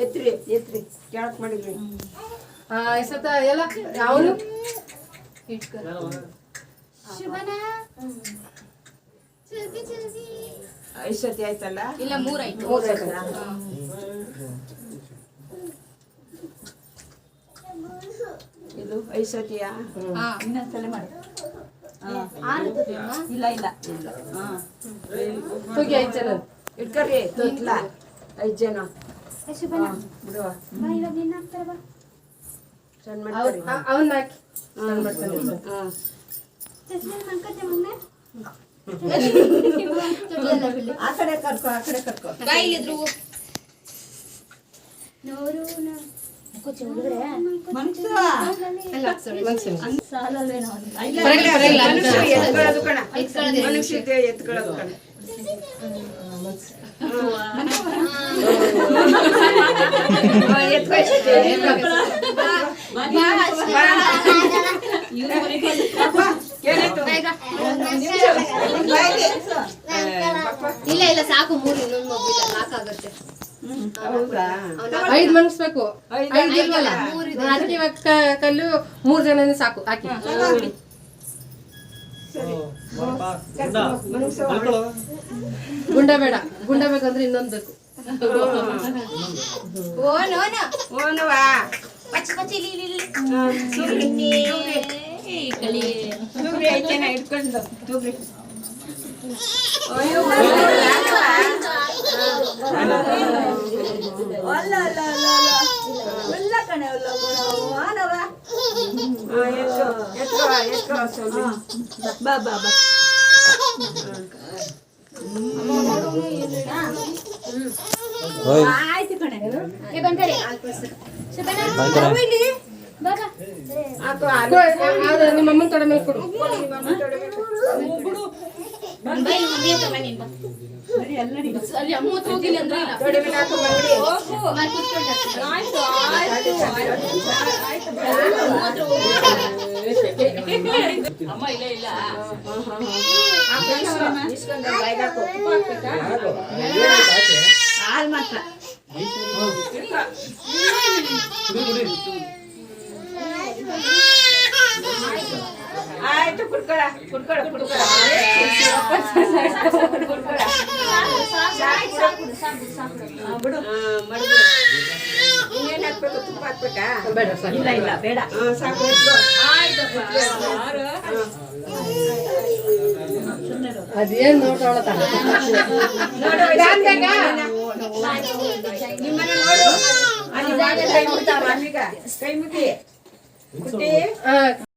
ಎತ್ರಿ ಎತ್ರಿ ಕೆಳಕ್ ಮಾಡಿದ್ರಿ ಎಸತ ಎಲ್ಲ ಅವನು ಐಸತಿ ಆಯ್ತಲ್ಲ ಇಲ್ಲ 3 ಆಯ್ತು ಇದು ಐಸತಿಯಾ ಇನ್ನೊಂದ್ಸಲ ಮಾಡು ಇಲ್ಲ ಇಲ್ಲ ಹೋಗಿ 5 ಜನ ಇಟ್ಕರಿ ತೊತ್ಲ 5 ಜನ ಬಿಡುವ ಸಣ್ಣ ಮಾಡ್ತಾರೆ ಅವನ್ನ ಹಾಕಿ ಸಣ್ಣ ಮಾಡ್ತಾನೆ ಆ ಕಡೆ ಕರ್ಕೊ ಆ ಕಡೆ ಕರ್ಕೊ ಮನುಷ್ಯ ಎತ್ಕೊಳ್ಳೋದು ಕಣ ಇಲ್ಲ ಇಲ್ಲ ಸಾಕು 3 ಇನ್ನೊಂದು ಮಗುವಿಲ್ಲ ಸಾಕಾಗುತ್ತೆ 5 ಮನ್ಸ್ಬೇಕು 5 ಇಲ್ವಲ್ಲ ಅದಕ್ಕೆ ಇವಾಗ ಕಲ್ಲು 3 ಜನನೇ ಸಾಕು ಹಾಕಿ ಗುಂಡ ಬೇಡ ಗುಂಡ ಬೇಕಂದ್ರೆ ಇನ್ನೊಂದು ಬೇಕು ಓನವಾ ಇಟ್ಕೊಂಡು ಬಾ ಬಾ ಬಾ ಆಯ್ತು ಕಣೆ ನಿಮ್ಮ ಅಮ್ಮನ ತೊಡೆ ಮೇಲೆ ಕೊಡು ಅಲ್ಲಿ ಅಮ್ಮ ಹೋಗಿಲ್ಲ ಅಂದ್ರೆ ಅಮ್ಮ ಇಲ್ಲ ಇಲ್ಲ ಹಾಲ್ ಮಾತ್ರ ಆಯ್ತು ಕುಡ್ಕೊಳ ಕುಡ್ಕೊಳ ಕುಡ್ಕೊಳ ಬಿಡು ಮಡಗು ಇನ್ನೇನು ಹಾಕ್ಬೇಕು ತುಪ್ಪ ಹಾಕ್ಬೇಕಾ ಬೇಡ ಇಲ್ಲ ಇಲ್ಲ ಬೇಡ ಸಾಕು ಅದೇನ್ ನೋಡ್ತಾವಳ ನಿಮ್ಮನೆ ನೋಡು ಅಲ್ಲಿ ಕೈ ಮುಗಿ